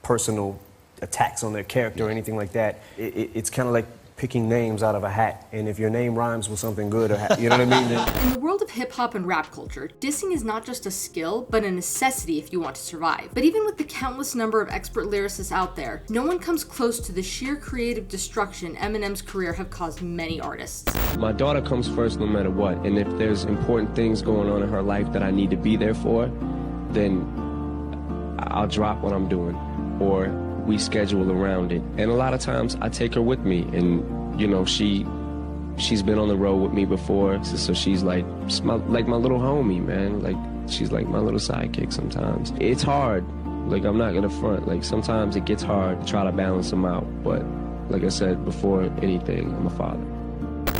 personal attacks on their character or anything like that. It's kind of like picking names out of a hat, and if your name rhymes with something good, or you know what I mean? In the world of hip-hop and rap culture, dissing is not just a skill, but a necessity if you want to survive. But even with the countless number of expert lyricists out there, no one comes close to the sheer creative destruction Eminem's career have caused many artists. My daughter comes first no matter what, and if there's important things going on in her life that I need to be there for, then I'll drop what I'm doing, or we schedule around it. And a lot of times I take her with me, and you know, she's been on the road with me before, so she's like my little homie, man. Like, she's like my little sidekick sometimes. It's hard, like, I'm not gonna front. Like, sometimes it gets hard to try to balance them out, but like I said before anything, I'm a father.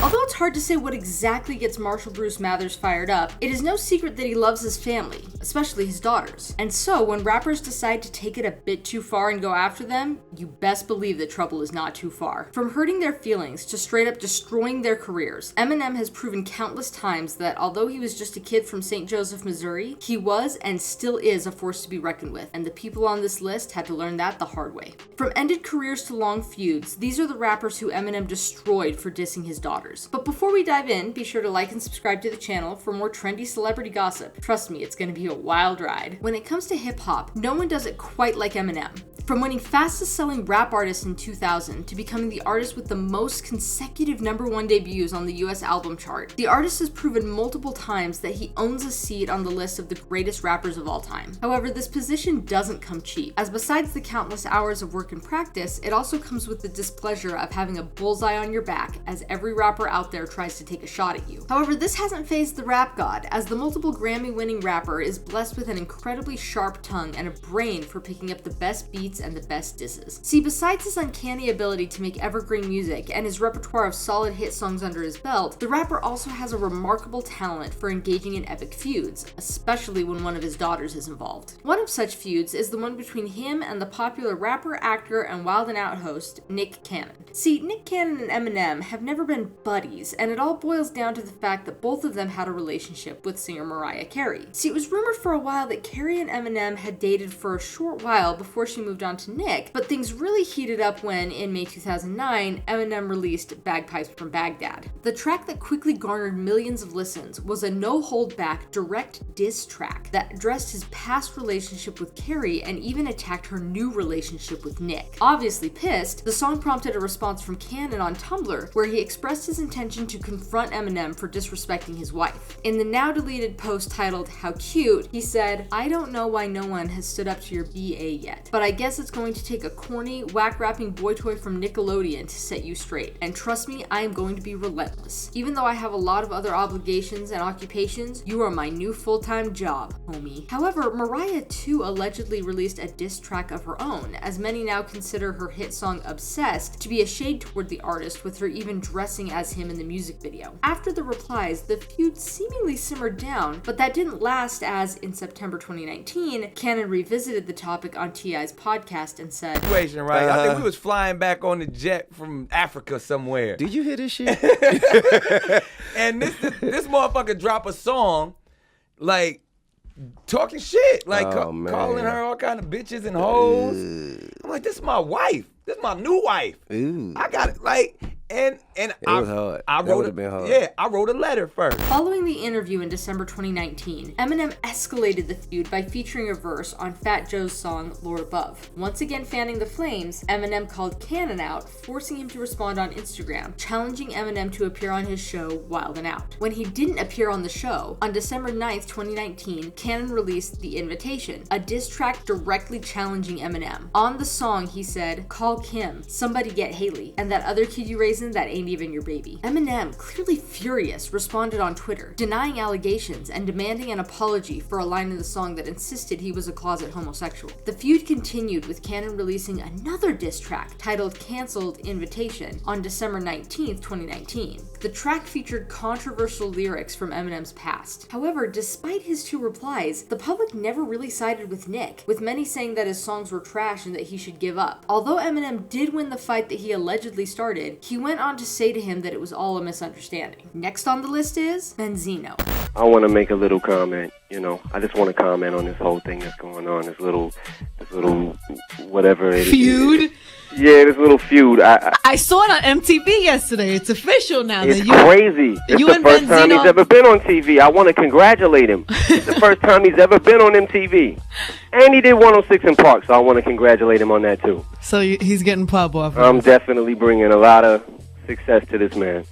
Although it's hard to say what exactly gets Marshall Bruce Mathers fired up, it is no secret that he loves his family, especially his daughters. And so, when rappers decide to take it a bit too far and go after them, you best believe that trouble is not too far. From hurting their feelings to straight up destroying their careers, Eminem has proven countless times that although he was just a kid from St. Joseph, Missouri, he was and still is a force to be reckoned with, and the people on this list had to learn that the hard way. From ended careers to long feuds, these are the rappers who Eminem destroyed for dissing his daughters. But before we dive in, be sure to like and subscribe to the channel for more trendy celebrity gossip. Trust me, it's gonna be a wild ride. When it comes to hip-hop, no one does it quite like Eminem. From winning fastest selling rap artist in 2000 to becoming the artist with the most consecutive #1 debuts on the US album chart, the artist has proven multiple times that he owns a seat on the list of the greatest rappers of all time. However, this position doesn't come cheap, as besides the countless hours of work and practice, it also comes with the displeasure of having a bullseye on your back as every rapper out there tries to take a shot at you. However, this hasn't fazed the rap god, as the multiple Grammy-winning rapper is blessed with an incredibly sharp tongue and a brain for picking up the best beats and the best disses. See, besides his uncanny ability to make evergreen music and his repertoire of solid hit songs under his belt, the rapper also has a remarkable talent for engaging in epic feuds, especially when one of his daughters is involved. One of such feuds is the one between him and the popular rapper, actor, and Wild 'N Out host, Nick Cannon. See, Nick Cannon and Eminem have never been buddies, and it all boils down to the fact that both of them had a relationship with singer Mariah Carey. See, it was rumored for a while that Carey and Eminem had dated for a short while before she moved on to Nick, but things really heated up when, in May 2009, Eminem released Bagpipes from Baghdad. The track that quickly garnered millions of listens was a no-hold-back direct diss track that addressed his past relationship with Carey and even attacked her new relationship with Nick. Obviously pissed, the song prompted a response from Cannon on Tumblr, where he expressed his intention to confront Eminem for disrespecting his wife. In the now-deleted post titled "How Cute," he said, "I don't know why no one has stood up to your BA yet, but I guess it's going to take a corny, whack-rapping boy toy from Nickelodeon to set you straight. And trust me, I am going to be relentless. Even though I have a lot of other obligations and occupations, you are my new full-time job, homie." However, Mariah too allegedly released a diss track of her own, as many now consider her hit song "Obsessed" to be a shade toward the artist, with her even dressing as him in the music video. After the replies, the feud seemingly simmered down, but that didn't last, as in September 2019, Cannon revisited the topic on T.I.'s podcast and said, right? I think we was flying back on the jet from Africa somewhere. Did you hear this shit? And this motherfucker drop a song, like, talking shit, like calling her all kind of bitches and hoes. I'm like, this is my wife. This is my new wife. Ooh. I got it, like, and it was hard. I That wrote would've been hard. Yeah, I wrote a letter first. Following the interview in December 2019, Eminem escalated the feud by featuring a verse on Fat Joe's song Lord Above. Once again fanning the flames, Eminem called Cannon out, forcing him to respond on Instagram, challenging Eminem to appear on his show Wild 'N Out. When he didn't appear on the show, on December 9th, 2019, Cannon released The Invitation, a diss track directly challenging Eminem. On the song, he said, "Call Kim, somebody get Haley, and that other kid you raised that ain't even your baby." Eminem, clearly furious, responded on Twitter, denying allegations and demanding an apology for a line in the song that insisted he was a closet homosexual. The feud continued, with Cannon releasing another diss track titled Cancelled Invitation on December 19th, 2019. The track featured controversial lyrics from Eminem's past. However, despite his two replies, the public never really sided with Nick, with many saying that his songs were trash and that he should give up. Although Eminem did win the fight that he allegedly started, he went went on to say to him that it was all a misunderstanding. Next on the list is Benzino. I want to make a little comment. I just want to comment on this whole thing that's going on. This little whatever it is. Feud? Yeah, this little feud. I saw it on MTV yesterday. It's official now. It's crazy. It's the first time he's ever been on TV. I want to congratulate him. It's the first time he's ever been on MTV. And he did 106 in Park, so I want to congratulate him on that too. So he's getting pub off. I'm definitely bringing a lot of success to this man.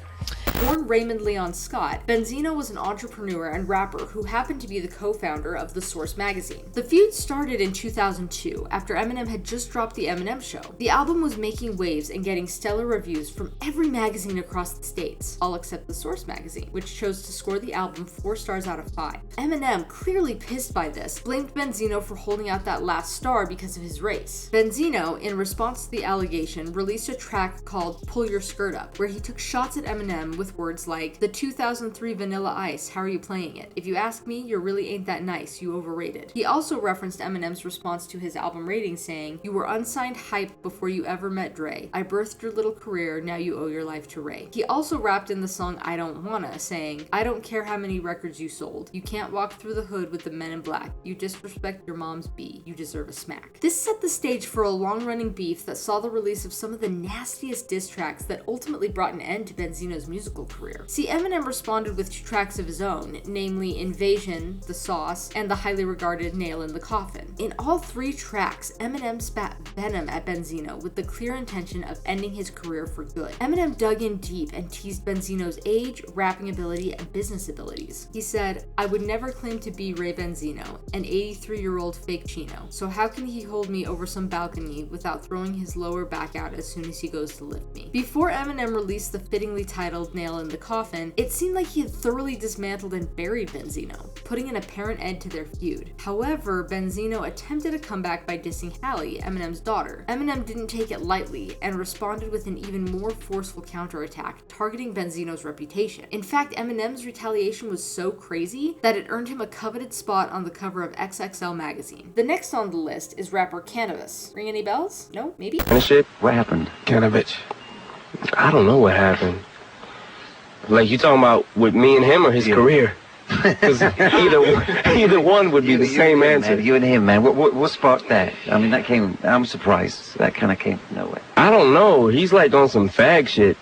Born Raymond Leon Scott, Benzino was an entrepreneur and rapper who happened to be the co-founder of The Source magazine. The feud started in 2002 after Eminem had just dropped The Eminem Show. The album was making waves and getting stellar reviews from every magazine across the states, all except The Source magazine, which chose to score the album 4 stars out of 5. Eminem, clearly pissed by this, blamed Benzino for holding out that last star because of his race. Benzino, in response to the allegation, released a track called Pull Your Skirt Up, where he took shots at Eminem with words like, "The 2003 Vanilla Ice, how are you playing it? If you ask me, you really ain't that nice, you overrated." He also referenced Eminem's response to his album rating, saying, "You were unsigned hype before you ever met Dre. I birthed your little career, now you owe your life to Ray." He also rapped in the song I Don't Wanna, saying, "I don't care how many records you sold. You can't walk through the hood with the men in black. You disrespect your mom's B. You deserve a smack." This set the stage for a long-running beef that saw the release of some of the nastiest diss tracks that ultimately brought an end to Benzino's musical career. See, Eminem responded with 2 tracks of his own, namely Invasion, The Sauce, and the highly regarded Nail in the Coffin. In all 3 tracks, Eminem spat venom at Benzino with the clear intention of ending his career for good. Eminem dug in deep and teased Benzino's age, rapping ability, and business abilities. He said, "I would never claim to be Ray Benzino, an 83-year-old fake chino, so how can he hold me over some balcony without throwing his lower back out as soon as he goes to lift me?" Before Eminem released the fittingly titled Nail in the Coffin, it seemed like he had thoroughly dismantled and buried Benzino, putting an apparent end to their feud. However, Benzino attempted a comeback by dissing Hallie, Eminem's daughter. Eminem didn't take it lightly and responded with an even more forceful counterattack, targeting Benzino's reputation. In fact, Eminem's retaliation was so crazy that it earned him a coveted spot on the cover of XXL magazine. The next on the list is rapper Cannabis. Ring any bells? No? Maybe? And shit. What happened? Cannabis. I don't know what happened. Like, you talking about with me and him or his career? Because either one would be the same answer. Man, you and him, man. What sparked that? I mean, I'm surprised. That kind of came from nowhere. I don't know. He's like on some fag shit.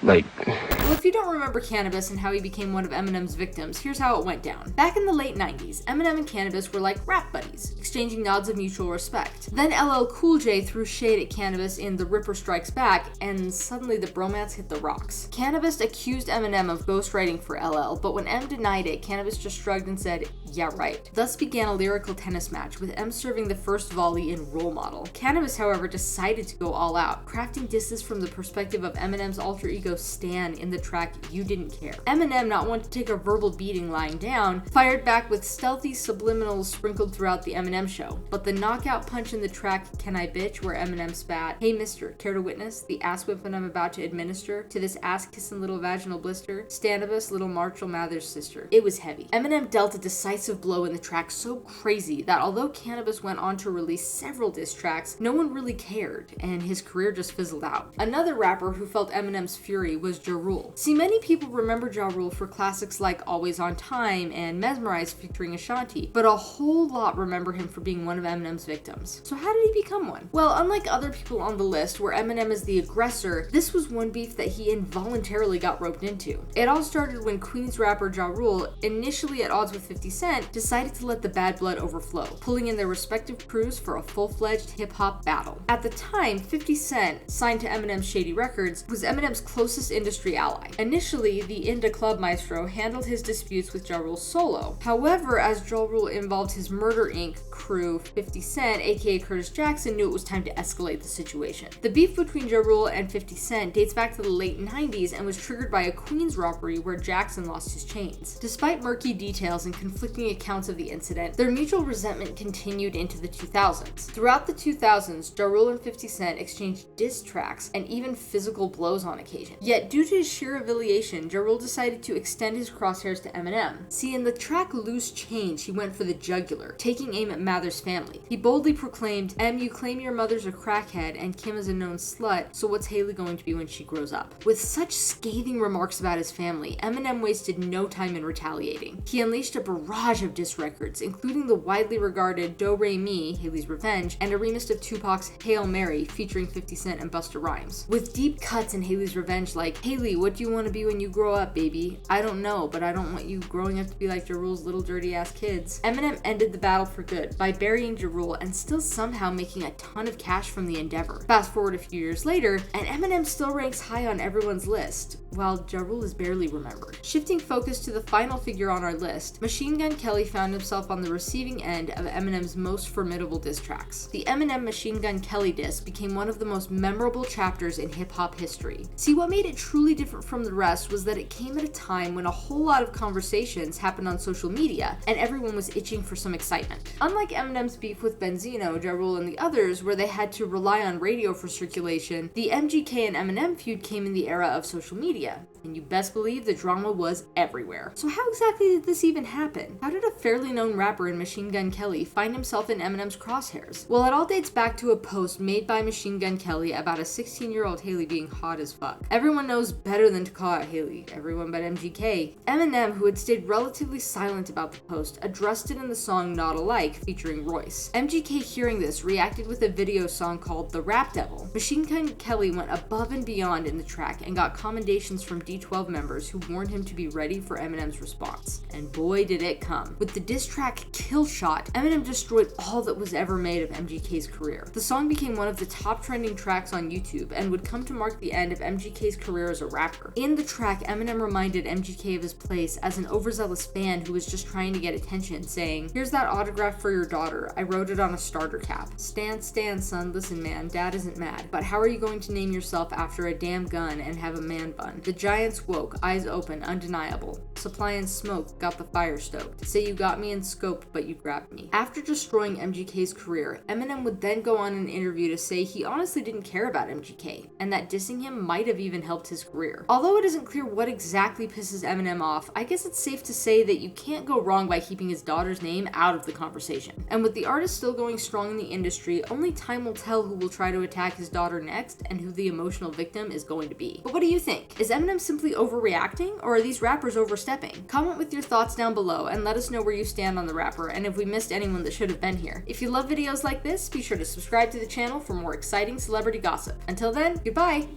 Like... Well, if you don't remember Cannabis and how he became one of Eminem's victims, here's how it went down. Back in the late 90s, Eminem and Cannabis were like rap buddies, exchanging nods of mutual respect. Then LL Cool J threw shade at Cannabis in The Ripper Strikes Back, and suddenly the bromance hit the rocks. Cannabis accused Eminem of ghostwriting for LL, but when M denied it, Cannabis just shrugged and said, "Yeah, right." Thus began a lyrical tennis match, with M serving the first volley in Role Model. Cannabis, however, decided to go all out, crafting disses from the perspective of Eminem's alter ego Stan in the track You Didn't Care. Eminem, not one to take a verbal beating lying down, fired back with stealthy subliminals sprinkled throughout the Eminem Show. But the knockout punch in the track Can I Bitch, where Eminem spat, "Hey mister, care to witness the ass whipping I'm about to administer to this ass-kissing little vaginal blister? Standabus, little Marshall Mathers' sister." It was heavy. Eminem dealt a decisive blow in the track so crazy that although Cannabis went on to release several diss tracks, no one really cared, and his career just fizzled out. Another rapper who felt Eminem's fury was Ja Rule. See, many people remember Ja Rule for classics like Always on Time and Mesmerize featuring Ashanti, but a whole lot remember him for being one of Eminem's victims. So how did he become one? Well, unlike other people on the list where Eminem is the aggressor, this was one beef that he involuntarily got roped into. It all started when Queens rapper Ja Rule, initially at odds with 50 Cent, decided to let the bad blood overflow, pulling in their respective crews for a full-fledged hip-hop battle. At the time, 50 Cent, signed to Eminem's Shady Records, was Eminem's closest industry ally. Initially, the Inda Club Maestro handled his disputes with Ja Rule solo. However, as Ja Rule involved his Murder Inc. crew, 50 Cent, aka Curtis Jackson, knew it was time to escalate the situation. The beef between Ja Rule and 50 Cent dates back to the late 90s and was triggered by a Queens robbery where Jackson lost his chains. Despite murky details and conflicting accounts of the incident, their mutual resentment continued into the 2000s. Throughout the 2000s, Ja Rule and 50 Cent exchanged diss tracks and even physical blows on occasion. Yet, due to his sheer affiliation retaliation, Ja Rule decided to extend his crosshairs to Eminem. See, in the track Loose Change, he went for the jugular, taking aim at Mather's family. He boldly proclaimed, "Em, you claim your mother's a crackhead and Kim is a known slut, so what's Haley going to be when she grows up?" With such scathing remarks about his family, Eminem wasted no time in retaliating. He unleashed a barrage of diss records, including the widely regarded Do Re Mi, Haley's Revenge, and a remix of Tupac's Hail Mary featuring 50 Cent and Busta Rhymes. With deep cuts in Haley's Revenge like, "Haley, what do you want to be when you grow up, baby? I don't know, but I don't want you growing up to be like Ja Rule's little dirty ass kids." Eminem ended the battle for good by burying Ja Rule and still somehow making a ton of cash from the endeavor. Fast forward a few years later, and Eminem still ranks high on everyone's list, while Ja Rule is barely remembered. Shifting focus to the final figure on our list, Machine Gun Kelly found himself on the receiving end of Eminem's most formidable diss tracks. The Eminem Machine Gun Kelly diss became one of the most memorable chapters in hip-hop history. See, what made it truly different from the rest was that it came at a time when a whole lot of conversations happened on social media, and everyone was itching for some excitement. Unlike Eminem's beef with Benzino, Ja Rule, and the others, where they had to rely on radio for circulation, the MGK and Eminem feud came in the era of social media, and you best believe the drama was everywhere. So how exactly did this even happen? How did a fairly known rapper in Machine Gun Kelly find himself in Eminem's crosshairs? Well, it all dates back to a post made by Machine Gun Kelly about a 16-year-old Haley being hot as fuck. Everyone knows better than to call out Haley, everyone but MGK. Eminem, who had stayed relatively silent about the post, addressed it in the song Not Alike featuring Royce. MGK, hearing this, reacted with a video song called The Rap Devil. Machine Gun Kelly went above and beyond in the track and got commendations from D12 members who warned him to be ready for Eminem's response. And boy did it come. With the diss track Kill Shot, Eminem destroyed all that was ever made of MGK's career. The song became one of the top trending tracks on YouTube and would come to mark the end of MGK's career as a rapper. In the track, Eminem reminded MGK of his place as an overzealous fan who was just trying to get attention, saying, "Here's that autograph for your daughter. I wrote it on a starter cap. Stand, son. Listen, man, dad isn't mad. But how are you going to name yourself after a damn gun and have a man bun? The giants woke, eyes open, undeniable. Supply and smoke, got the fire stoked. Say you got me in scope, but you grabbed me." After destroying MGK's career, Eminem would then go on an interview to say he honestly didn't care about MGK, and that dissing him might have even helped his career. Although it isn't clear what exactly pisses Eminem off, I guess it's safe to say that you can't go wrong by keeping his daughter's name out of the conversation. And with the artist still going strong in the industry, only time will tell who will try to attack his daughter next and who the emotional victim is going to be. But what do you think? Is Eminem simply overreacting, or are these rappers overstepping? Comment with your thoughts down below and let us know where you stand on the rapper and if we missed anyone that should have been here. If you love videos like this, be sure to subscribe to the channel for more exciting celebrity gossip. Until then, goodbye!